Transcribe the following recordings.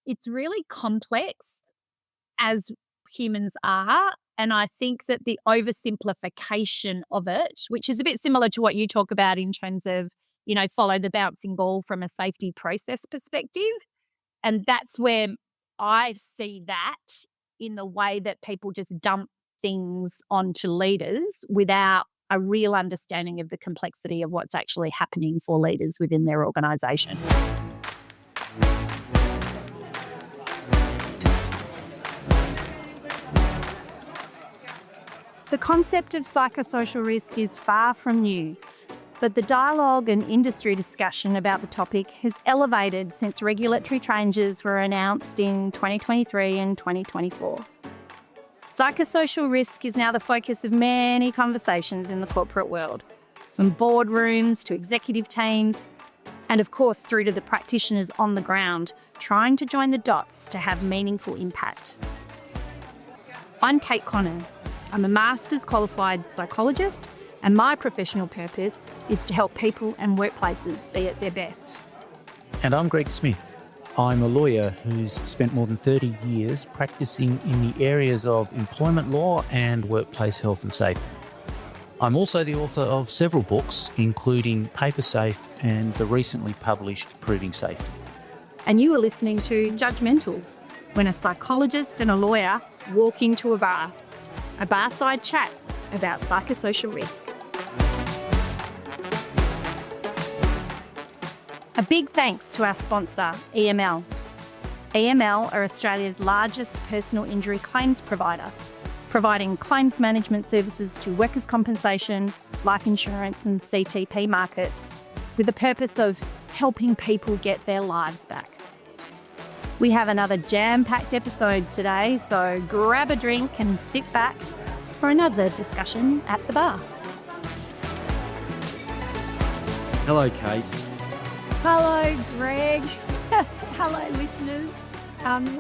it's really complex as humans are. And I think that the oversimplification of it, which is a bit similar to what you talk about in terms of, follow the bouncing ball from a safety process perspective. And that's where I see that in the way that people just dump things onto leaders without a real understanding of the complexity of what's actually happening for leaders within their organisation. The concept of psychosocial risk is far from new, but the dialogue and industry discussion about the topic has elevated since regulatory changes were announced in 2023 and 2024. Psychosocial risk is now the focus of many conversations in the corporate world, from boardrooms to executive teams, and of course through to the practitioners on the ground trying to join the dots to have meaningful impact. I'm Kate Connors. I'm a master's qualified psychologist, and my professional purpose is to help people and workplaces be at their best. And I'm Greg Smith. I'm a lawyer who's spent more than 30 years practicing in the areas of employment law and workplace health and safety. I'm also the author of several books, including Paper Safe and the recently published Proving Safety. And you are listening to Judgmental, when a psychologist and a lawyer walk into a barside chat about psychosocial risk. A big thanks to our sponsor, EML. EML are Australia's largest personal injury claims provider, providing claims management services to workers' compensation, life insurance and CTP markets with the purpose of helping people get their lives back. We have another jam-packed episode today, so grab a drink and sit back for another discussion at the bar. Hello, Kate. Hello, Greg. Hello, listeners.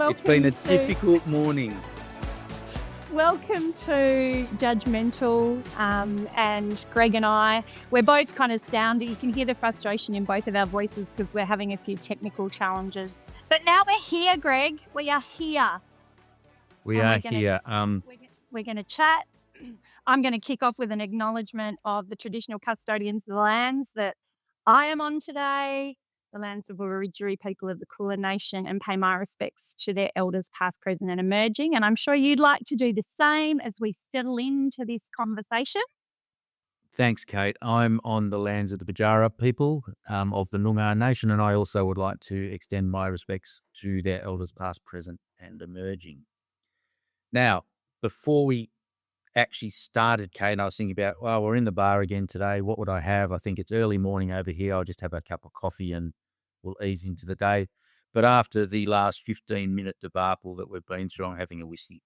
It's been a difficult morning. Welcome to Judgmental, and Greg and I, we're both kind of sounding. You can hear the frustration in both of our voices because we're having a few technical challenges. But now we're here, Greg. We are here. We are here. We're going to chat. I'm going to kick off with an acknowledgement of the traditional custodians of the lands that I am on today, the lands of Wiradjuri people of the Kulin Nation, and pay my respects to their elders past, present and emerging. And I'm sure you'd like to do the same as we settle into this conversation. Thanks, Kate. I'm on the lands of the Bajara people of the Noongar Nation, and I also would like to extend my respects to their elders past, present and emerging. Now, before we actually started, Kate, I was thinking about, well, we're in the bar again today. What would I have? I think it's early morning over here. I'll just have a cup of coffee and we'll ease into the day. But after the last 15-minute debacle that we've been through, I'm having a whiskey.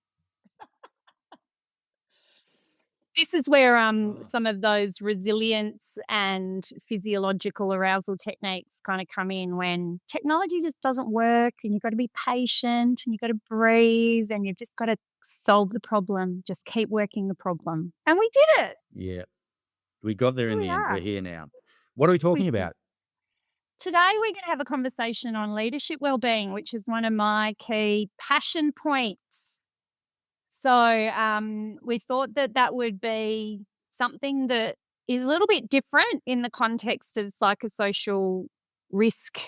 This is where some of those resilience and physiological arousal techniques kind of come in, when technology just doesn't work and you've got to be patient and you've got to breathe and you've just got to solve the problem. Just keep working the problem. And we did it. Yeah. We got there in the end. We're here now. What are we talking about? Today we're going to have a conversation on leadership wellbeing, which is one of my key passion points. So we thought that would be something that is a little bit different in the context of psychosocial risk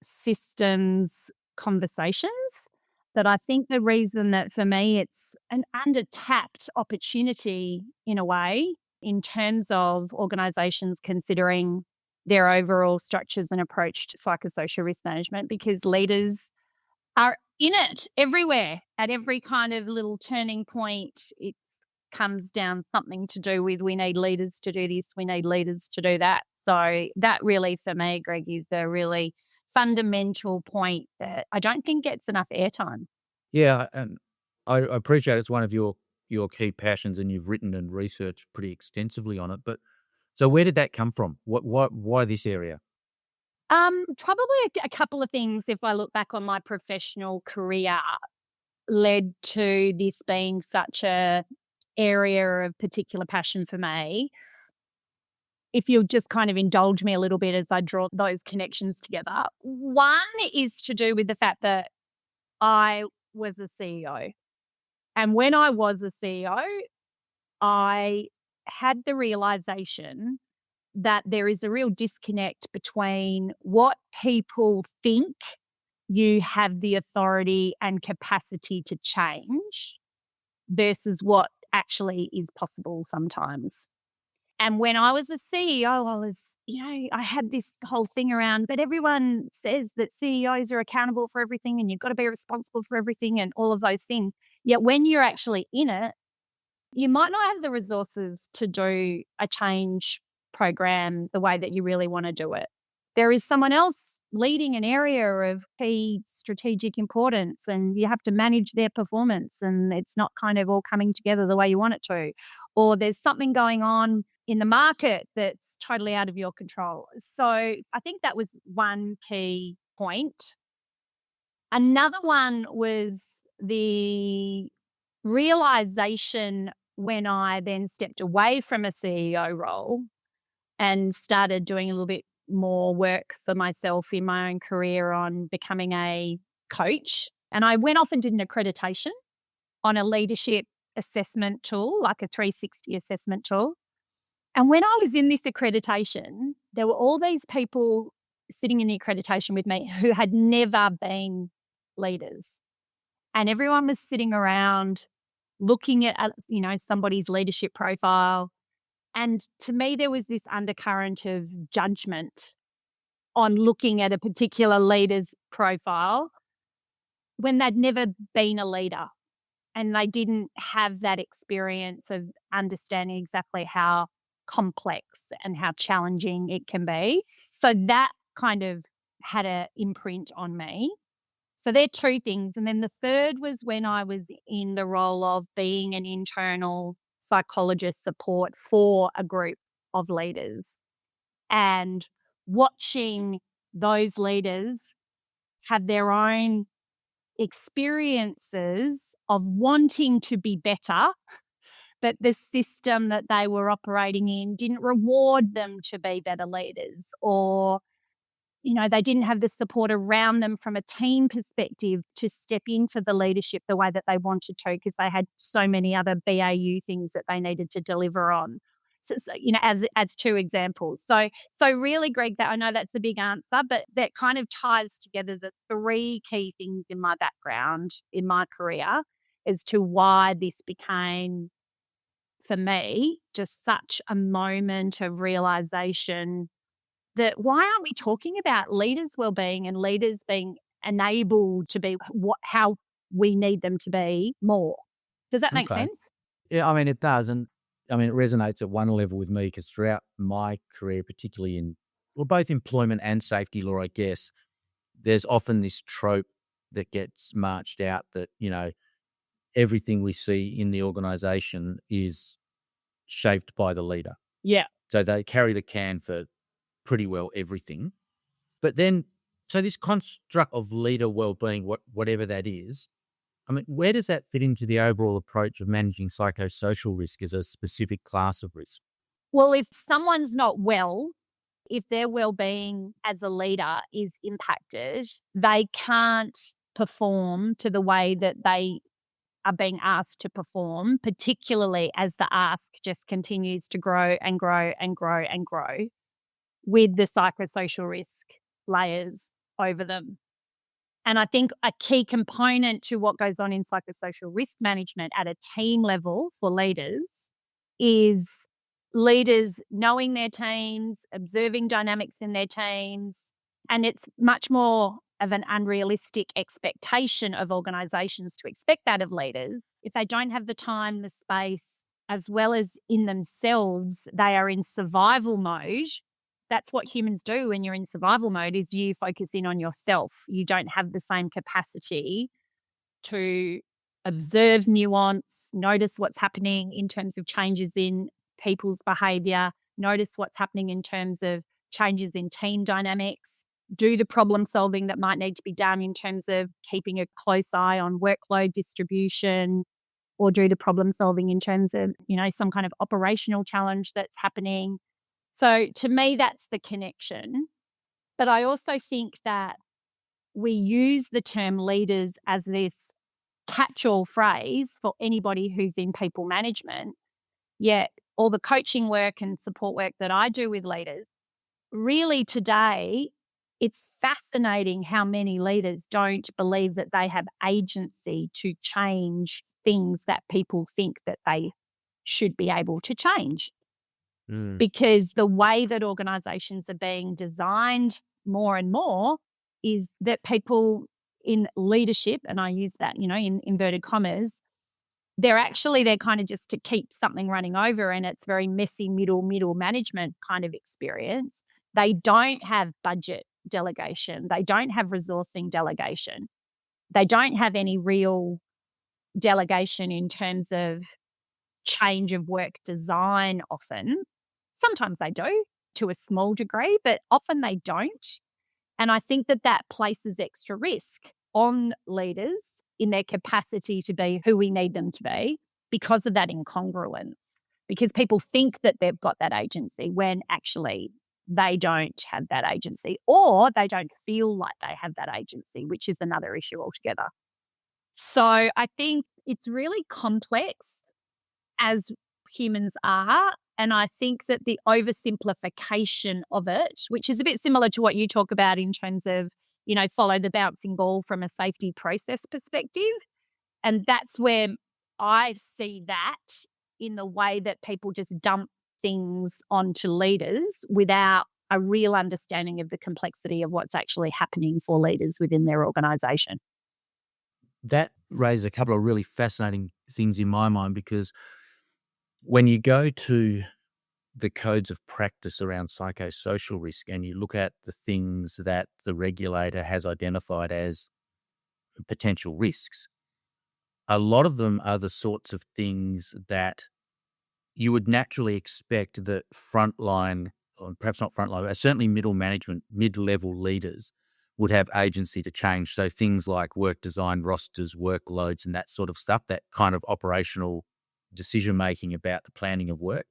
systems conversations. But I think the reason that for me it's an undertapped opportunity in a way in terms of organisations considering their overall structures and approach to psychosocial risk management, because leaders are in it everywhere at every kind of little turning point. It comes down something to do with we need leaders to do this, we need leaders to do that. So that really for me, Greg, is the really fundamental point that I don't think gets enough airtime. Yeah, and I appreciate it's one of your key passions and you've written and researched pretty extensively on it. But so where did that come from? Why this area? Probably a couple of things, if I look back on my professional career, led to this being such a area of particular passion for me. If you'll just kind of indulge me a little bit as I draw those connections together. One is to do with the fact that I was a CEO. And when I was a CEO, I had the realization that there is a real disconnect between what people think you have the authority and capacity to change versus what actually is possible sometimes. And when I was a CEO, I had this whole thing around, but everyone says that CEOs are accountable for everything and you've got to be responsible for everything and all of those things. Yet when you're actually in it, you might not have the resources to do a change program the way that you really want to do it. There is someone else leading an area of key strategic importance and you have to manage their performance and it's not kind of all coming together the way you want it to. Or there's something going on in the market that's totally out of your control. So I think that was one key point. Another one was the realization when I then stepped away from a CEO role and started doing a little bit more work for myself in my own career on becoming a coach. And I went off and did an accreditation on a leadership assessment tool, like a 360 assessment tool. And when I was in this accreditation, there were all these people sitting in the accreditation with me who had never been leaders. And everyone was sitting around looking at, somebody's leadership profile. And to me, there was this undercurrent of judgment on looking at a particular leader's profile when they'd never been a leader and they didn't have that experience of understanding exactly how complex and how challenging it can be. So that kind of had an imprint on me. So they're two things. And then the third was when I was in the role of being an internal psychologist support for a group of leaders and watching those leaders have their own experiences of wanting to be better, but the system that they were operating in didn't reward them to be better leaders, or they didn't have the support around them from a team perspective to step into the leadership the way that they wanted to because they had so many other BAU things that they needed to deliver on. So as two examples. So really, Greg, that I know that's a big answer, but that kind of ties together the three key things in my background, in my career, as to why this became, for me, just such a moment of realization that why aren't we talking about leaders' wellbeing and leaders being enabled to be how we need them to be more? Does that make Okay. sense? Yeah, it does. And it resonates at one level with me because throughout my career, particularly in both employment and safety law, I guess, there's often this trope that gets marched out that, everything we see in the organization is shaped by the leader. Yeah. So they carry the can for pretty well everything. But then, so this construct of leader well-being, whatever that is, where does that fit into the overall approach of managing psychosocial risk as a specific class of risk? Well, if someone's not well, if their well-being as a leader is impacted, they can't perform to the way that they are being asked to perform, particularly as the ask just continues to grow and grow and grow and grow with the psychosocial risk layers over them. And I think a key component to what goes on in psychosocial risk management at a team level for leaders is leaders knowing their teams, observing dynamics in their teams, and it's much more of an unrealistic expectation of organisations to expect that of leaders. If they don't have the time, the space, as well as in themselves, they are in survival mode. That's what humans do when you're in survival mode is you focus in on yourself. You don't have the same capacity to observe nuance, notice what's happening in terms of changes in people's behaviour, notice what's happening in terms of changes in team dynamics, do the problem solving that might need to be done in terms of keeping a close eye on workload distribution, or do the problem solving in terms of, some kind of operational challenge that's happening. So to me, that's the connection. But I also think that we use the term leaders as this catch-all phrase for anybody who's in people management. Yet all the coaching work and support work that I do with leaders, really today, it's fascinating how many leaders don't believe that they have agency to change things that people think that they should be able to change. Because the way that organizations are being designed more and more is that people in leadership, and I use that, in inverted commas, they're kind of just to keep something running over, and it's very messy middle management kind of experience. They don't have budget delegation. They don't have resourcing delegation. They don't have any real delegation in terms of change of work design often. Sometimes they do to a small degree, but often they don't. And I think that places extra risk on leaders in their capacity to be who we need them to be because of that incongruence, because people think that they've got that agency when actually they don't have that agency, or they don't feel like they have that agency, which is another issue altogether. So I think it's really complex as humans are. And I think that the oversimplification of it, which is a bit similar to what you talk about in terms of, follow the bouncing ball from a safety process perspective. And that's where I see that in the way that people just dump things onto leaders without a real understanding of the complexity of what's actually happening for leaders within their organisation. That raises a couple of really fascinating things in my mind, because when you go to the codes of practice around psychosocial risk and you look at the things that the regulator has identified as potential risks, a lot of them are the sorts of things that you would naturally expect that frontline, or perhaps not frontline, but certainly middle management, mid-level leaders would have agency to change. So things like work design, rosters, workloads, and that sort of stuff, that kind of operational decision-making about the planning of work.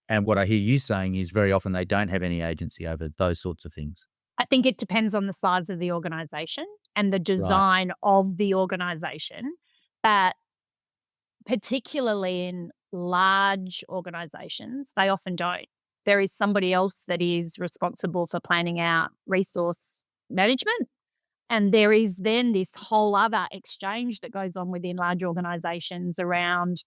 And what I hear you saying is very often they don't have any agency over those sorts of things. I think it depends on the size of the organisation and the design of the organisation. But particularly in large organisations, they often don't. There is somebody else that is responsible for planning out resource management. And there is then this whole other exchange that goes on within large organisations around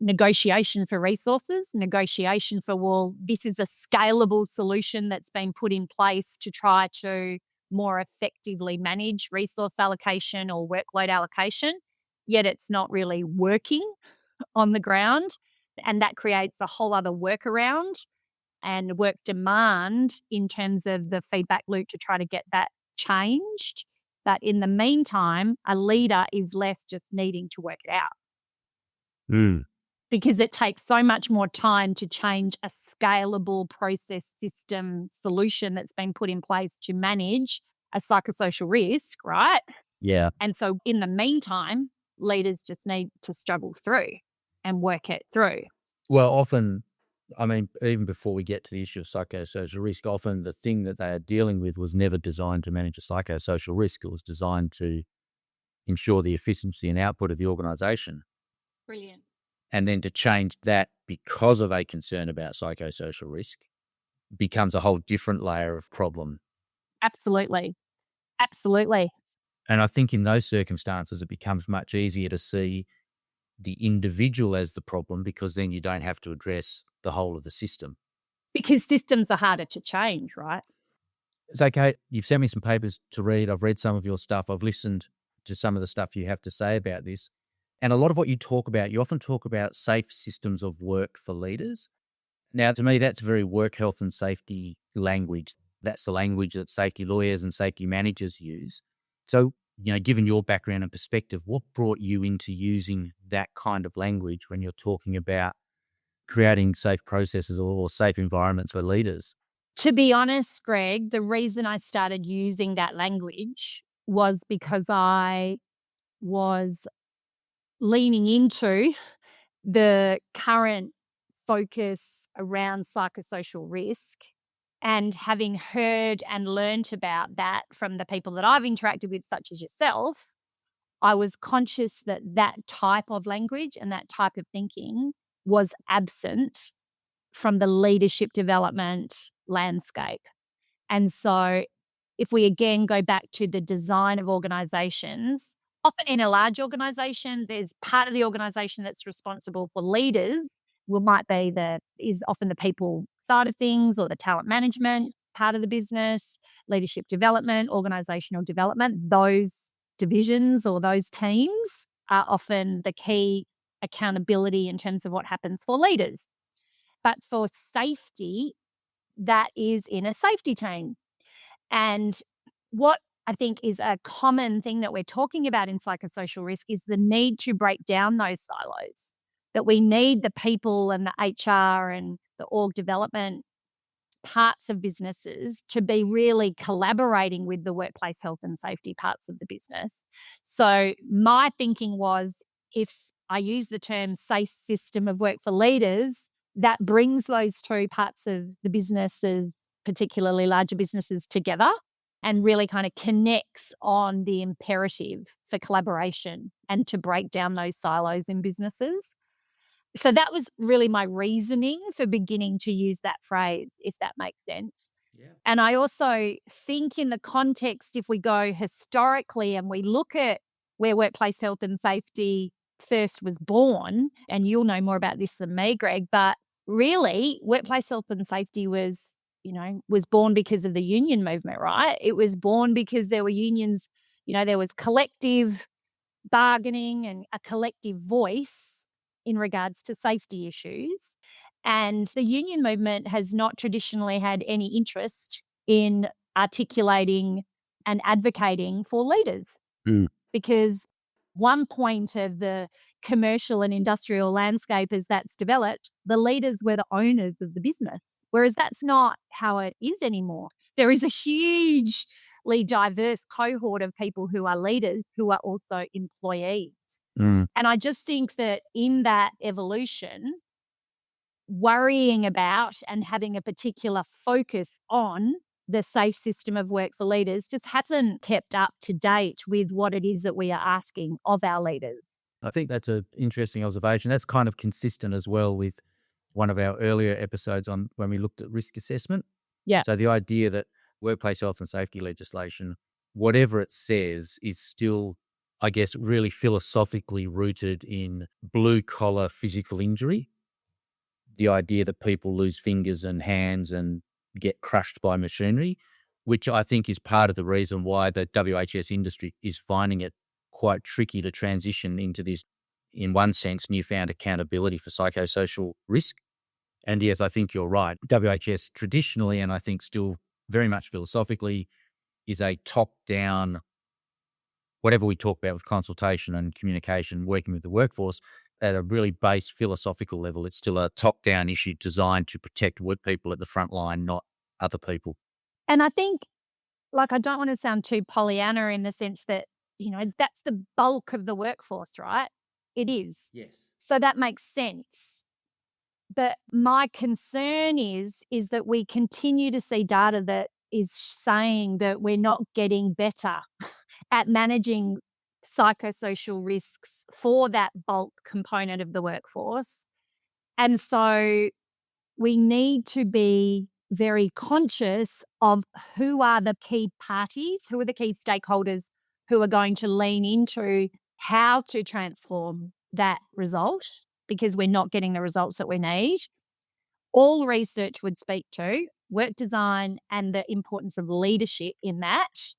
negotiation for resources, negotiation for, well, this is a scalable solution that's been put in place to try to more effectively manage resource allocation or workload allocation, yet it's not really working on the ground. And that creates a whole other workaround and work demand in terms of the feedback loop to try to get that changed. But in the meantime, a leader is left just needing to work it out. Because it takes so much more time to change a scalable process system solution that's been put in place to manage a psychosocial risk, right? Yeah. And so in the meantime, leaders just need to struggle through and work it through. Well, often, I mean, even before we get to the issue of psychosocial risk, often the thing that they are dealing with was never designed to manage a psychosocial risk. It was designed to ensure the efficiency and output of the organisation. Brilliant. And then to change that because of a concern about psychosocial risk becomes a whole different layer of problem. Absolutely. Absolutely. And I think in those circumstances, it becomes much easier to see the individual as the problem, because then you don't have to address the whole of the system. Because systems are harder to change, right? It's okay. You've sent me some papers to read. I've read some of your stuff. I've listened to some of the stuff you have to say about this. And a lot of what you talk about, you often talk about safe systems of work for leaders. Now, to me, that's very work health and safety language. That's the language that safety lawyers and safety managers use. So, given your background and perspective, what brought you into using that kind of language when you're talking about creating safe processes or safe environments for leaders? To be honest, Greg, the reason I started using that language was because I was leaning into the current focus around psychosocial risk And having heard and learnt about that from the people that I've interacted with, such as yourself, I was conscious that that type of language and that type of thinking was absent from the leadership development landscape. And so if we again go back to the design of organizations, often in a large organization, there's part of the organization that's responsible for leaders, is often the people side of things, or the talent management part of the business, leadership development, organizational development. Those divisions or those teams are often the key accountability in terms of what happens for leaders. But for safety, that is in a safety team. And what I think is a common thing that we're talking about in psychosocial risk is the need to break down those silos, that we need the people and the HR and the org development parts of businesses to be really collaborating with the workplace health and safety parts of the business. So my thinking was, if I use the term safe system of work for leaders, that brings those two parts of the businesses, particularly larger businesses, together and really kind of connects on the imperative for collaboration and to break down those silos in businesses. So that was really my reasoning for beginning to use that phrase, if that makes sense. Yeah. And I also think in the context, if we go historically and we look at where workplace health and safety first was born, and you'll know more about this than me, Greg, but really workplace health and safety was born because of the union movement, right? It was born because there were unions, there was collective bargaining and a collective voice in regards to safety issues. And the union movement has not traditionally had any interest in articulating and advocating for leaders. Because one point of the commercial and industrial landscape as that's developed, the leaders were the owners of the business, whereas that's not how it is anymore. There is a hugely diverse cohort of people who are leaders who are also employees. And I just think that in that evolution, worrying about and having a particular focus on the safe system of work for leaders just hasn't kept up to date with what it is that we are asking of our leaders. I think that's an interesting observation. That's kind of consistent as well with one of our earlier episodes on when we looked at risk assessment. Yeah. So the idea that workplace health and safety legislation, whatever it says, is still, I guess, really philosophically rooted in blue-collar physical injury. The idea that people lose fingers and hands and get crushed by machinery, which I think is part of the reason why the WHS industry is finding it quite tricky to transition into this, in one sense, newfound accountability for psychosocial risk. And yes, I think you're right. WHS traditionally, and I think still very much philosophically, is a top-down, whatever we talk about with consultation and communication, working with the workforce, at a really base philosophical level, it's still a top-down issue designed to protect work people at the front line, not other people. And I think, I don't want to sound too Pollyanna in the sense that, that's the bulk of the workforce, right? It is. Yes. So that makes sense. But my concern is that we continue to see data that is saying that we're not getting better at managing psychosocial risks for that bulk component of the workforce. And so we need to be very conscious of who are the key parties, who are the key stakeholders who are going to lean into how to transform that result, because we're not getting the results that we need. All research would speak to work design and the importance of leadership in that.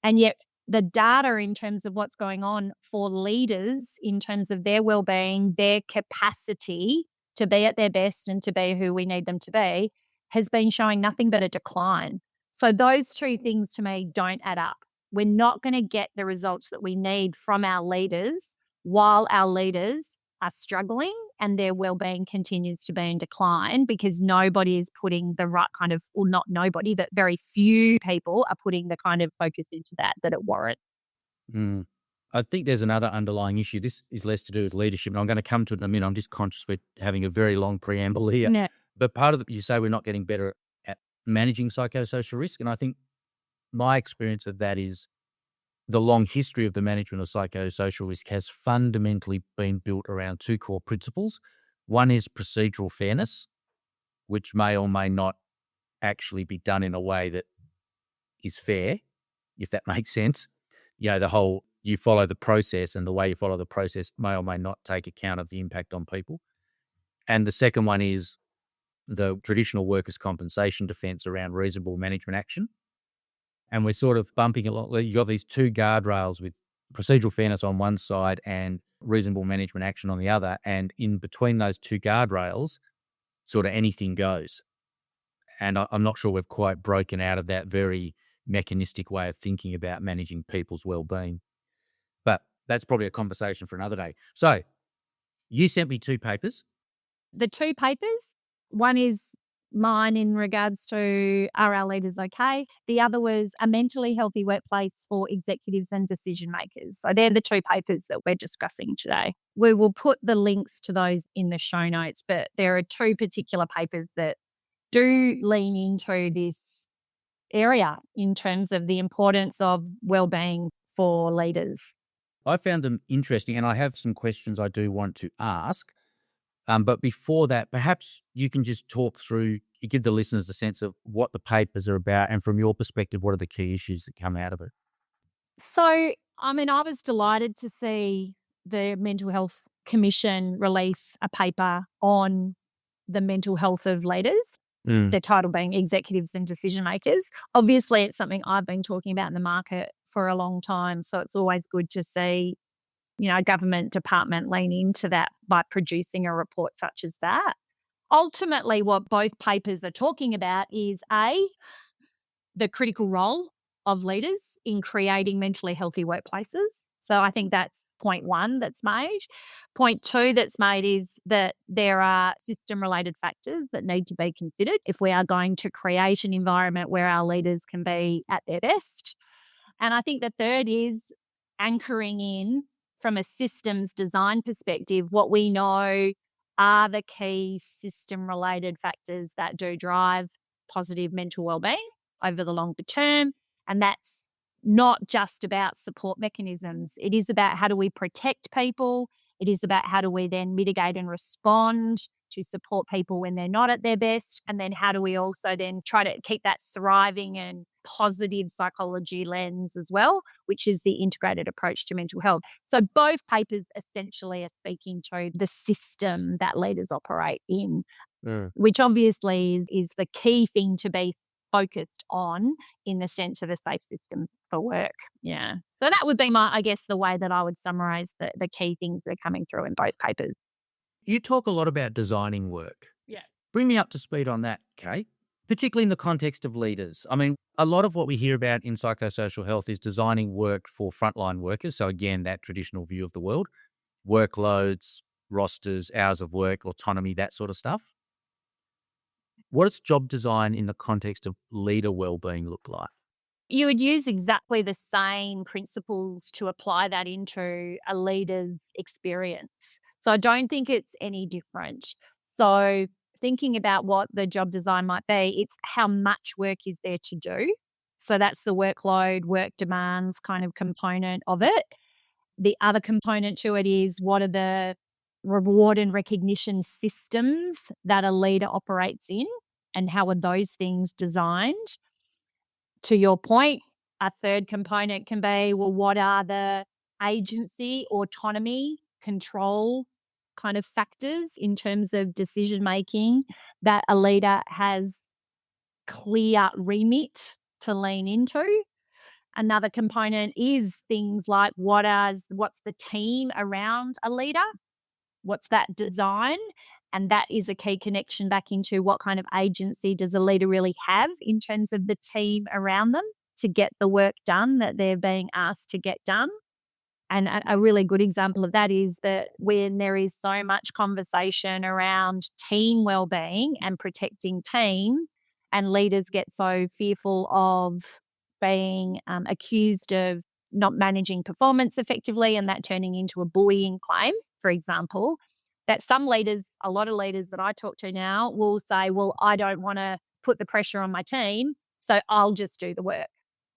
And yet the data in terms of what's going on for leaders in terms of their well-being, their capacity to be at their best and to be who we need them to be, has been showing nothing but a decline. So those two things to me don't add up. We're not going to get the results that we need from our leaders while our leaders are struggling and their well-being continues to be in decline, because nobody is putting the right kind of, or not nobody, but very few people are putting the kind of focus into that it warrants. I think there's another underlying issue. This is less to do with leadership, and I'm going to come to it in a minute. I'm just conscious we're having a very long preamble here. No. But part of you say we're not getting better at managing psychosocial risk. And I think my experience of that is the long history of the management of psychosocial risk has fundamentally been built around two core principles. One is procedural fairness, which may or may not actually be done in a way that is fair, if that makes sense. The whole, you follow the process, and the way you follow the process may or may not take account of the impact on people. And the second one is the traditional workers' compensation defence around reasonable management action. And we're sort of bumping a lot. You've got these two guardrails with procedural fairness on one side and reasonable management action on the other. And in between those two guardrails, sort of anything goes. And I'm not sure we've quite broken out of that very mechanistic way of thinking about managing people's well-being. But that's probably a conversation for another day. So you sent me two papers. The two papers, one is mine in regards to are our leaders okay? The other was a mentally healthy workplace for executives and decision makers. So they're the two papers that we're discussing today. We will put the links to those in the show notes, but there are two particular papers that do lean into this area in terms of the importance of well-being for leaders. I found them interesting, and I have some questions I do want to ask. But before that, perhaps you can just talk through, you give the listeners a sense of what the papers are about, and from your perspective, what are the key issues that come out of it? So, I was delighted to see the Mental Health Commission release a paper on the mental health of leaders, the title being Executives and Decision Makers. Obviously, it's something I've been talking about in the market for a long time, so it's always good to see a government department lean into that by producing a report such as that. Ultimately, what both papers are talking about is the critical role of leaders in creating mentally healthy workplaces. So I think that's point one that's made. Point two that's made is that there are system-related factors that need to be considered if we are going to create an environment where our leaders can be at their best. And I think the third is anchoring in, from a systems design perspective, what we know are the key system-related factors that do drive positive mental wellbeing over the longer term. And that's not just about support mechanisms. It is about how do we protect people. It is about how do we then mitigate and respond to support people when they're not at their best. And then how do we also then try to keep that thriving and positive psychology lens as well, which is the integrated approach to mental health. So both papers essentially are speaking to the system that leaders operate in, which obviously is the key thing to be focused on in the sense of a safe system for work. Yeah. So that would be the way that I would summarize the key things that are coming through in both papers. You talk a lot about designing work. Yeah. Bring me up to speed on that, Kate, particularly in the context of leaders. A lot of what we hear about in psychosocial health is designing work for frontline workers. So again, that traditional view of the world, workloads, rosters, hours of work, autonomy, that sort of stuff. What does job design in the context of leader wellbeing look like? You would use exactly the same principles to apply that into a leader's experience. So I don't think it's any different. So thinking about what the job design might be, it's how much work is there to do. So that's the workload, work demands kind of component of it. The other component to it is what are the reward and recognition systems that a leader operates in, and how are those things designed? To your point, a third component can be, well, what are the agency, autonomy, control kind of factors in terms of decision making that a leader has clear remit to lean into? Another component is things like what's the team around a leader? What's that design? And that is a key connection back into what kind of agency does a leader really have in terms of the team around them to get the work done that they're being asked to get done. And a really good example of that is that when there is so much conversation around team wellbeing and protecting team, and leaders get so fearful of being accused of not managing performance effectively and that turning into a bullying claim, for example, that some leaders, a lot of leaders that I talk to now will say, well, I don't want to put the pressure on my team, so I'll just do the work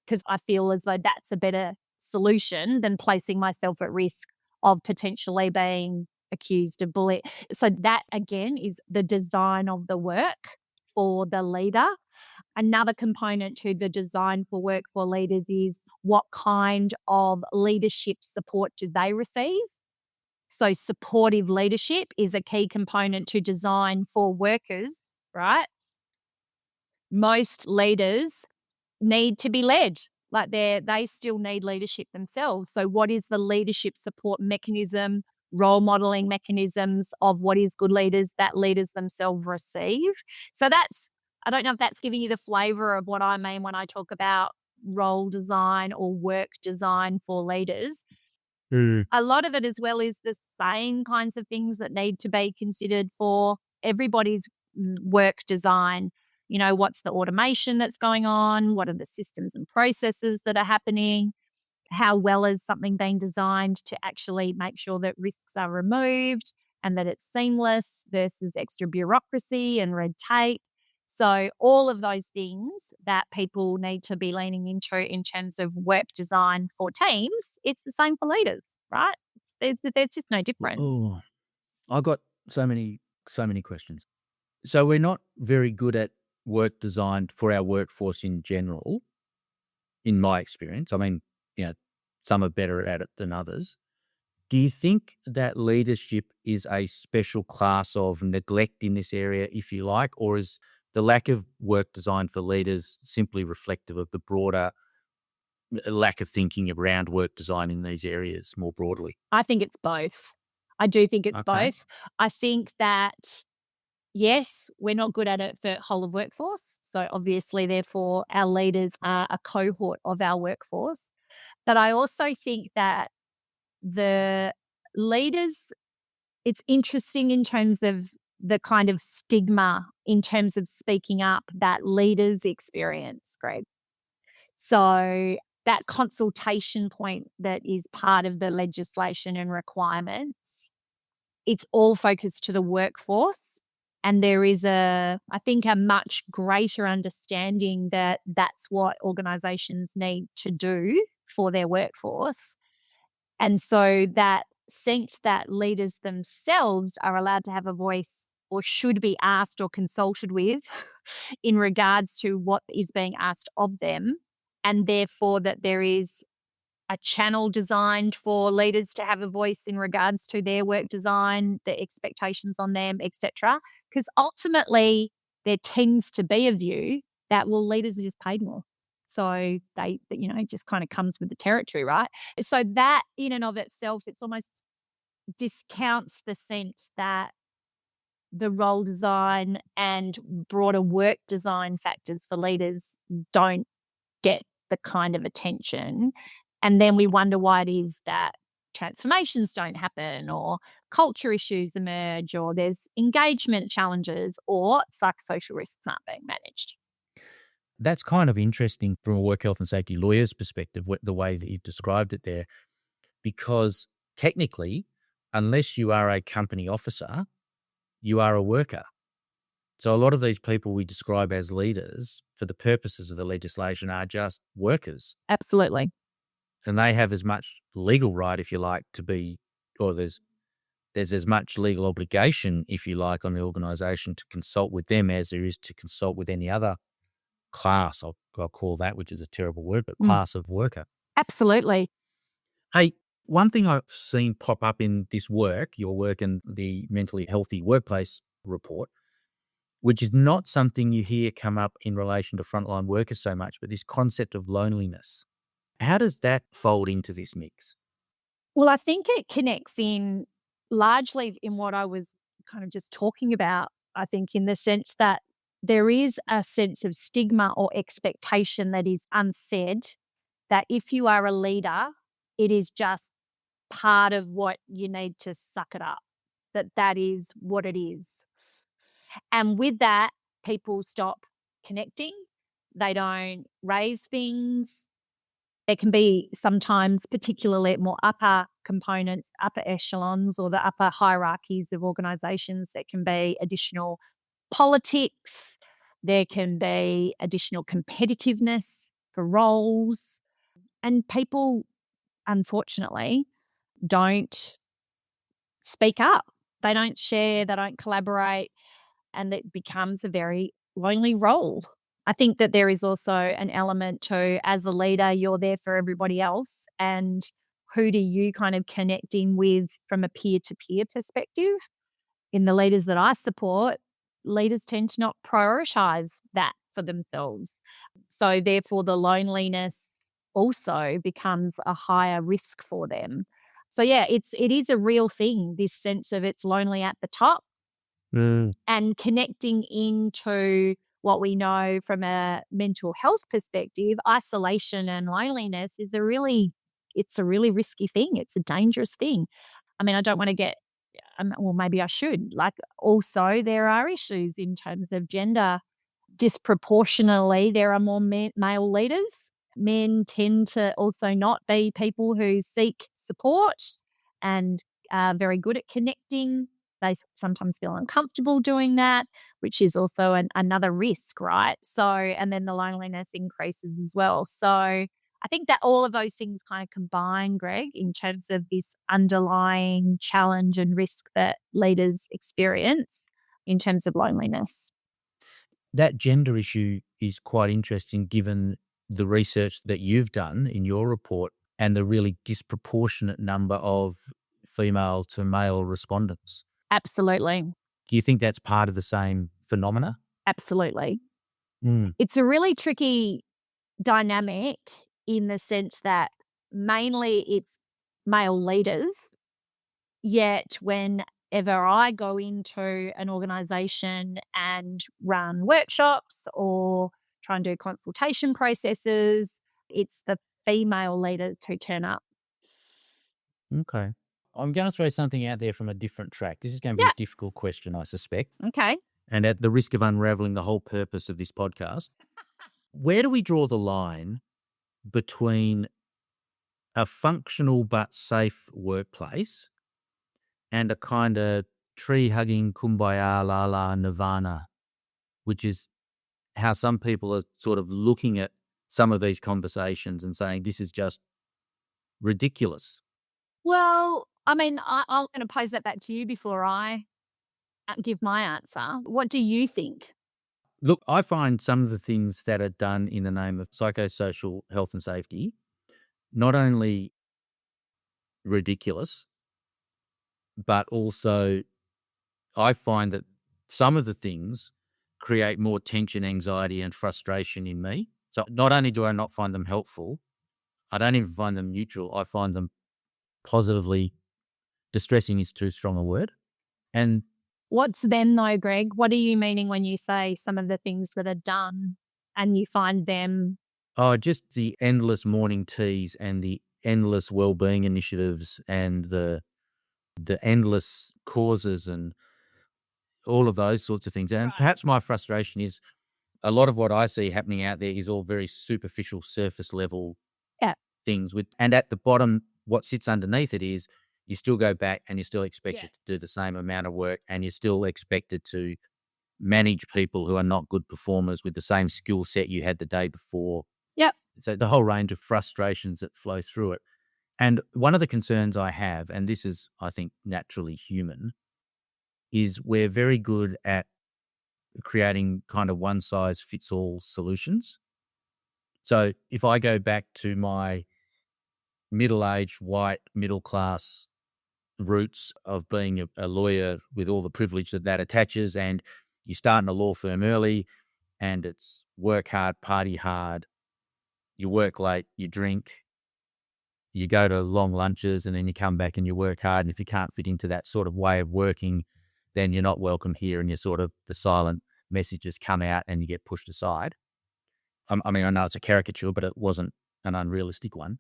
because I feel as though that's a better solution than placing myself at risk of potentially being accused of bullying. So that again is the design of the work for the leader. Another component to the design for work for leaders is what kind of leadership support do they receive? So supportive leadership is a key component to design for workers, right? Most leaders need to be led. Like they still need leadership themselves. So what is the leadership support mechanism, role modeling mechanisms of what is good leaders that leaders themselves receive? So I don't know if that's giving you the flavor of what I mean when I talk about role design or work design for leaders. A lot of it as well is the same kinds of things that need to be considered for everybody's work design. You know, what's the automation that's going on? What are the systems and processes that are happening? How well is something being designed to actually make sure that risks are removed and that it's seamless versus extra bureaucracy and red tape? So all of those things that people need to be leaning into in terms of work design for teams, it's the same for leaders, right? There's just no difference. Oh, I got so many questions. So we're not very good at work design for our workforce in general, in my experience. I mean, some are better at it than others. Do you think that leadership is a special class of neglect in this area, if you like, or is the lack of work design for leaders simply reflective of the broader lack of thinking around work design in these areas more broadly? I think it's both. I do think it's Okay. both. I think that, yes, we're not good at it for whole of workforce. So obviously, therefore, our leaders are a cohort of our workforce. But I also think that the leaders, it's interesting in terms of the kind of stigma in terms of speaking up that leaders experience, Greg. So that consultation point that is part of the legislation and requirements, it's all focused to the workforce. And there is I think, a much greater understanding that that's what organisations need to do for their workforce. And so that sense that leaders themselves are allowed to have a voice or should be asked or consulted with in regards to what is being asked of them, and therefore that there is a channel designed for leaders to have a voice in regards to their work design, the expectations on them, etc. Because ultimately, there tends to be a view that, well, leaders are just paid more. So it just kind of comes with the territory, right? So that in and of itself, it's almost discounts the sense that the role design and broader work design factors for leaders don't get the kind of attention. And then we wonder why it is that transformations don't happen, or culture issues emerge, or there's engagement challenges, or psychosocial risks aren't being managed. That's kind of interesting from a work health and safety lawyer's perspective, the way that you've described it there, because technically, unless you are a company officer, you are a worker. So a lot of these people we describe as leaders, for the purposes of the legislation, are just workers. Absolutely. And they have as much legal right, if you like, to be, or there's as much legal obligation, if you like, on the organisation to consult with them as there is to consult with any other class, I'll call that, which is a terrible word, but class of worker. Absolutely. Hey, one thing I've seen pop up in this work, your work in the Mentally Healthy Workplace report, which is not something you hear come up in relation to frontline workers so much, but this concept of loneliness. How does that fold into this mix? Well, I think it connects in largely in what I was kind of just talking about, I think, in the sense that there is a sense of stigma or expectation that is unsaid, that if you are a leader, it is just part of what you need to suck it up, that is what it is. And with that, people stop connecting. They don't raise things. There can be sometimes, particularly at more upper components, upper echelons, or the upper hierarchies of organisations, there can be additional politics. There can be additional competitiveness for roles. And people, unfortunately, don't speak up. They don't share, they don't collaborate, and it becomes a very lonely role. I think that there is also an element to, as a leader, you're there for everybody else. And who do you kind of connect in with from a peer to peer perspective? In the leaders that I support, leaders tend to not prioritize that for themselves. So, therefore, the loneliness also becomes a higher risk for them. So, yeah, it is a real thing, this sense of it's lonely at the top and connecting into what we know from a mental health perspective, isolation and loneliness is it's a really risky thing. It's a dangerous thing. I mean, I don't want to get, well, maybe I should. Like, also, there are issues in terms of gender. Disproportionately, there are more male leaders. Men tend to also not be people who seek support and are very good at connecting. They sometimes feel uncomfortable doing that, which is also another risk, right? So, and then the loneliness increases as well. So, I think that all of those things kind of combine, Greg, in terms of this underlying challenge and risk that leaders experience in terms of loneliness. That gender issue is quite interesting given the research that you've done in your report and the really disproportionate number of female to male respondents. Absolutely. Do you think that's part of the same phenomena? Absolutely. Mm. It's a really tricky dynamic in the sense that mainly it's male leaders, yet whenever I go into an organisation and run workshops or try and do consultation processes, it's the female leaders who turn up. Okay. I'm going to throw something out there from a different track. This is going to be Yeah. a difficult question, I suspect. Okay. And at the risk of unraveling the whole purpose of this podcast, where do we draw the line between a functional but safe workplace and a kind of tree-hugging kumbaya la la nirvana, which is how some people are sort of looking at some of these conversations and saying this is just ridiculous? Well, I mean, I'm going to pose that back to you before I give my answer. What do you think? Look, I find some of the things that are done in the name of psychosocial health and safety not only ridiculous, but also I find that some of the things create more tension, anxiety, and frustration in me. So not only do I not find them helpful, I don't even find them neutral. I find them positively distressing is too strong a word. And What's them though, Greg? What are you meaning when you say some of the things that are done and you find them? just the endless morning teas and the endless wellbeing initiatives and the endless causes and all of those sorts of things. And Right. perhaps my frustration is a lot of what I see happening out there is all very superficial, surface level Yeah. things. And at the bottom, what sits underneath it is you still go back and you're still expected to do the same amount of work and you're still expected to manage people who are not good performers with the same skill set you had the day before. Yep. So the whole range of frustrations that flow through it. And one of the concerns I have, and this is, I think, naturally human, is we're very good at creating kind of one size fits all solutions. So if I go back to my middle-aged, white, middle-class roots of being a lawyer with all the privilege that attaches, and you start in a law firm early and it's work hard, party hard, you work late, you drink, you go to long lunches, and then you come back and you work hard. And if you can't fit into that sort of way of working, then you're not welcome here and you're sort of the silent messages come out and you get pushed aside. I mean, I know it's a caricature, but it wasn't an unrealistic one.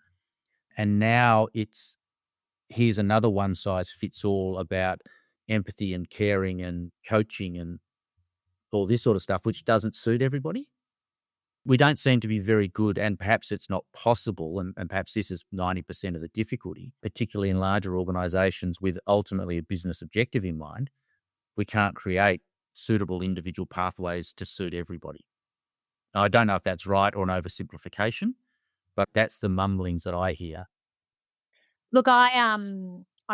And now here's another one size fits all about empathy and caring and coaching and all this sort of stuff, which doesn't suit everybody. We don't seem to be very good, and perhaps it's not possible, and perhaps this is 90% of the difficulty, particularly in larger organisations with ultimately a business objective in mind. We can't create suitable individual pathways to suit everybody. Now, I don't know if that's right or an oversimplification, but that's the mumblings that I hear. Look, I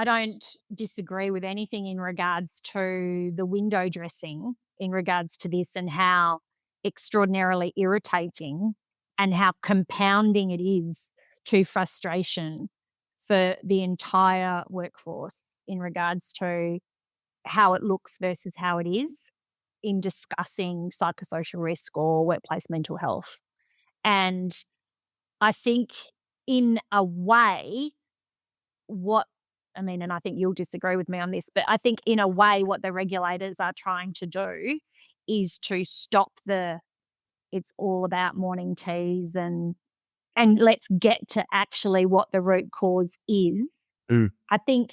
don't disagree with anything in regards to the window dressing in regards to this and how extraordinarily irritating and how compounding it is to frustration for the entire workforce in regards to how it looks versus how it is in discussing psychosocial risk or workplace mental health. And I think in a way, and I think you'll disagree with me on this, but I think in a way what the regulators are trying to do is to stop it's all about morning teas and let's get to actually what the root cause is. I think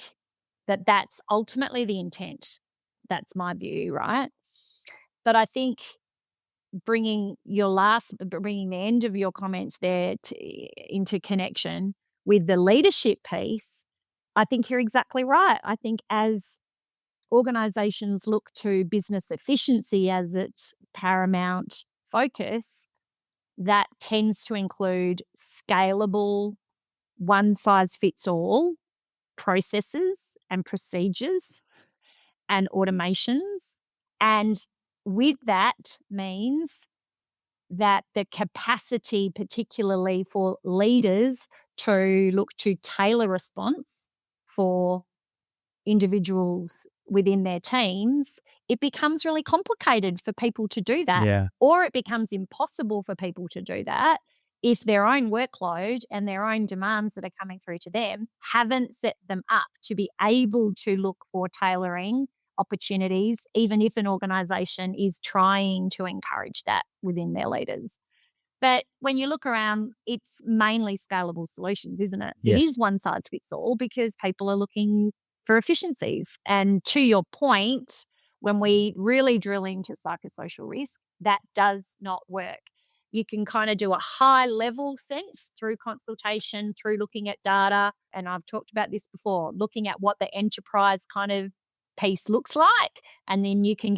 that's ultimately the intent. That's my view, right? But I think bringing the end of your comments there into connection with the leadership piece, I think you're exactly right. I think as organizations look to business efficiency as its paramount focus, that tends to include scalable, one-size-fits-all processes and procedures and automations. And with that means that the capacity, particularly for leaders, to look to tailor response for individuals within their teams, it becomes really complicated for people to do that. Yeah. Or it becomes impossible for people to do that if their own workload and their own demands that are coming through to them haven't set them up to be able to look for tailoring opportunities, even if an organisation is trying to encourage that within their leaders. But when you look around, it's mainly scalable solutions, isn't it? Yes. It is one size fits all because people are looking for efficiencies. And to your point, when we really drill into psychosocial risk, that does not work. You can kind of do a high level sense through consultation, through looking at data. And I've talked about this before, looking at what the enterprise kind of piece looks like. And then you can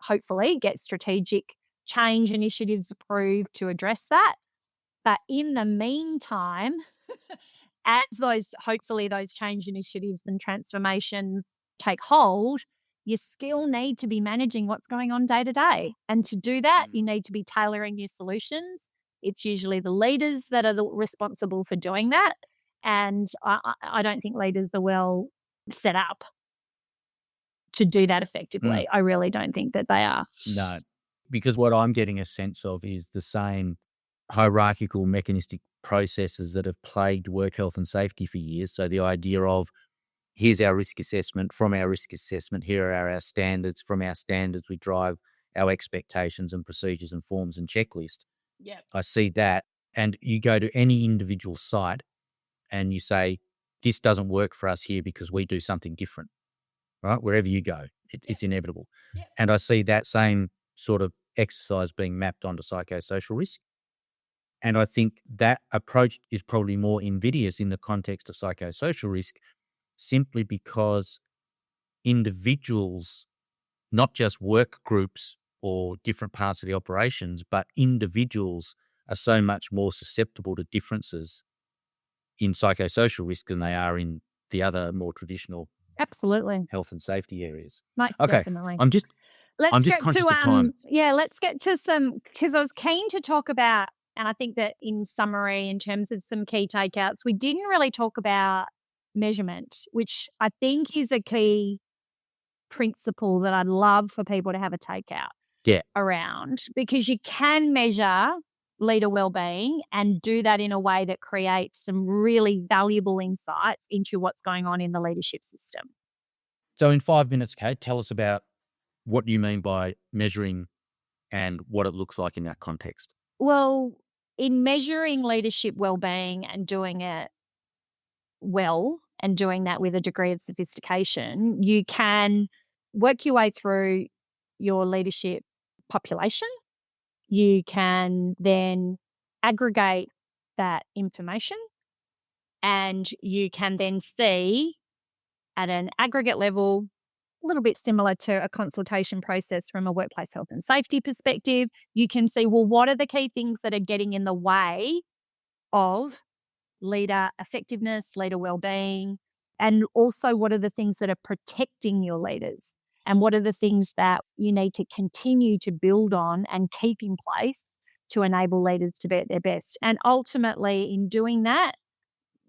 hopefully get strategic change initiatives approved to address that. But in the meantime, as hopefully those change initiatives and transformations take hold, you still need to be managing what's going on day to day. And to do that, you need to be tailoring your solutions. It's usually the leaders that are responsible for doing that. And I don't think leaders are well set up to do that effectively. I really don't think that they are. No, because what I'm getting a sense of is the same hierarchical mechanistic processes that have plagued work health and safety for years. So the idea of here's our risk assessment, from our risk assessment, here are our standards, from our standards we drive our expectations and procedures and forms and checklist. Yeah. I see that. And you go to any individual site and you say, this doesn't work for us here because we do something different, right? Wherever you go, it's inevitable. Yeah. And I see that same sort of exercise being mapped onto psychosocial risk. And I think that approach is probably more invidious in the context of psychosocial risk, simply because individuals, not just work groups or different parts of the operations, but individuals are so much more susceptible to differences in psychosocial risk than they are in the other more traditional Absolutely. health and safety areas. Most Okay, definitely. I'm just Let's get conscious to of time. let's get to some, because I was keen to talk about, and I think that in summary, in terms of some key takeouts, we didn't really talk about measurement, which I think is a key principle that I'd love for people to have a takeout around, because you can measure leader wellbeing and do that in a way that creates some really valuable insights into what's going on in the leadership system. So in 5 minutes, Kate, tell us about what you mean by measuring and what it looks like in that context. Well, in measuring leadership wellbeing and doing it well and doing that with a degree of sophistication, you can work your way through your leadership population. You can then aggregate that information, and you can then see at an aggregate level little bit similar to a consultation process from a workplace health and safety perspective. You can see, well, what are the key things that are getting in the way of leader effectiveness, leader wellbeing, and also what are the things that are protecting your leaders, and what are the things that you need to continue to build on and keep in place to enable leaders to be at their best. And ultimately, in doing that,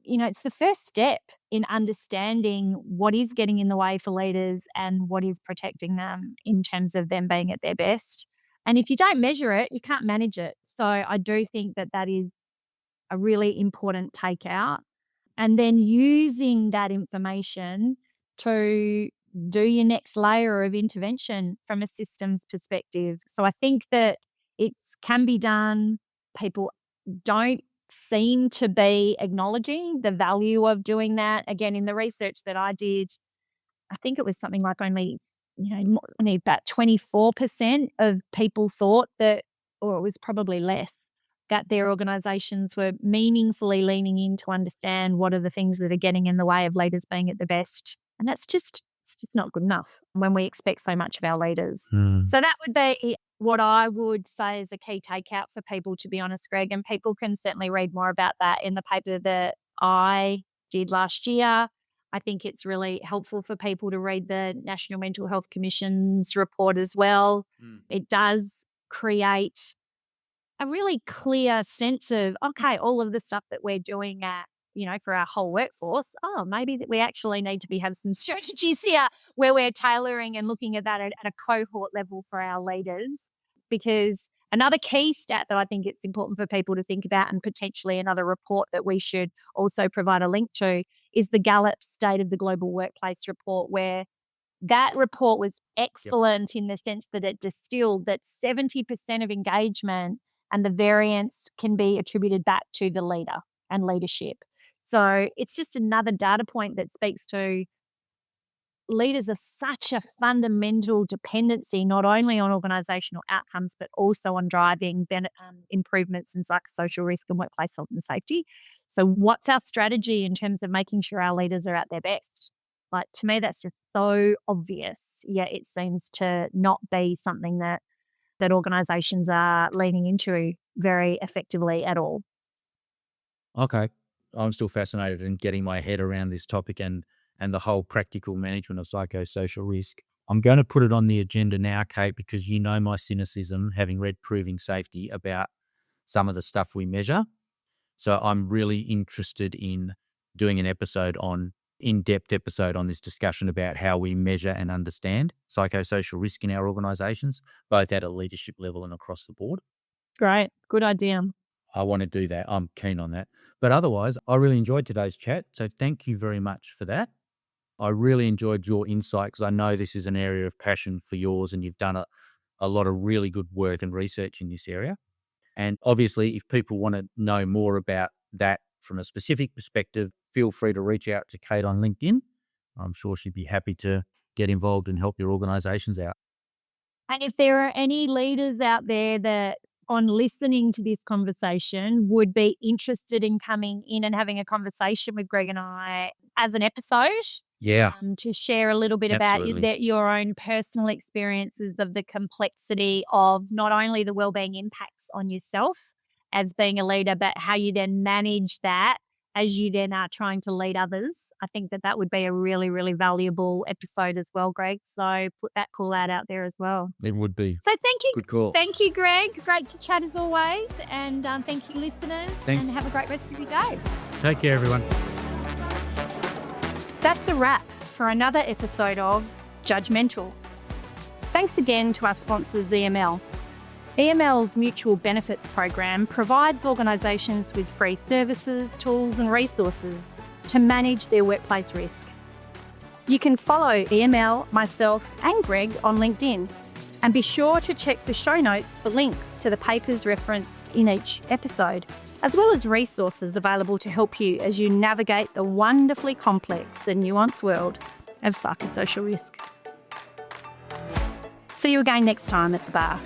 it's the first step in understanding what is getting in the way for leaders and what is protecting them in terms of them being at their best. And if you don't measure it, you can't manage it. So I do think that that is a really important takeout. And then using that information to do your next layer of intervention from a systems perspective. So I think that it can be done. People don't seem to be acknowledging the value of doing that. Again, in the research that I did, I think it was something like only about 24% of people thought that, or it was probably less, that their organisations were meaningfully leaning in to understand what are the things that are getting in the way of leaders being at the best. And it's just not good enough when we expect so much of our leaders. So that would be what I would say is a key takeout for people, to be honest, Greg. And people can certainly read more about that in the paper that I did last year. I think it's really helpful for people to read the National Mental Health Commission's report as well. It does create a really clear sense of, okay, all of the stuff that we're doing for our whole workforce, maybe that we actually need to have some strategies here where we're tailoring and looking at that at a cohort level for our leaders. Because another key stat that I think it's important for people to think about, and potentially another report that we should also provide a link to, is the Gallup State of the Global Workplace report, where that report was excellent in the sense that it distilled that 70% of engagement and the variance can be attributed back to the leader and leadership. So it's just another data point that speaks to leaders are such a fundamental dependency, not only on organisational outcomes, but also on driving improvements in psychosocial risk and workplace health and safety. So what's our strategy in terms of making sure our leaders are at their best? Like, to me, that's just so obvious, yet it seems to not be something that organisations are leaning into very effectively at all. Okay. I'm still fascinated in getting my head around this topic and the whole practical management of psychosocial risk. I'm going to put it on the agenda now, Kate, because you know my cynicism, having read Proving Safety, about some of the stuff we measure. So I'm really interested in doing an in-depth episode on this discussion about how we measure and understand psychosocial risk in our organisations, both at a leadership level and across the board. Great. Good idea. I want to do that. I'm keen on that. But otherwise, I really enjoyed today's chat. So thank you very much for that. I really enjoyed your insight, because I know this is an area of passion for yours, and you've done a lot of really good work and research in this area. And obviously, if people want to know more about that from a specific perspective, feel free to reach out to Kate on LinkedIn. I'm sure she'd be happy to get involved and help your organisations out. And if there are any leaders out there that, on listening to this conversation, would be interested in coming in and having a conversation with Greg and I as an episode, to share a little bit about your own personal experiences of the complexity of not only the wellbeing impacts on yourself as being a leader, but how you then manage that as you then are trying to lead others. I think that would be a really, really valuable episode as well, Greg. So put that call out there as well. It would be. So thank you. Good call. Thank you, Greg. Great to chat as always. And thank you, listeners. Thanks. And have a great rest of your day. Take care, everyone. That's a wrap for another episode of Judgmental. Thanks again to our sponsors, EML. EML's Mutual Benefits Program provides organisations with free services, tools and resources to manage their workplace risk. You can follow EML, myself and Greg on LinkedIn, and be sure to check the show notes for links to the papers referenced in each episode, as well as resources available to help you as you navigate the wonderfully complex and nuanced world of psychosocial risk. See you again next time at the bar.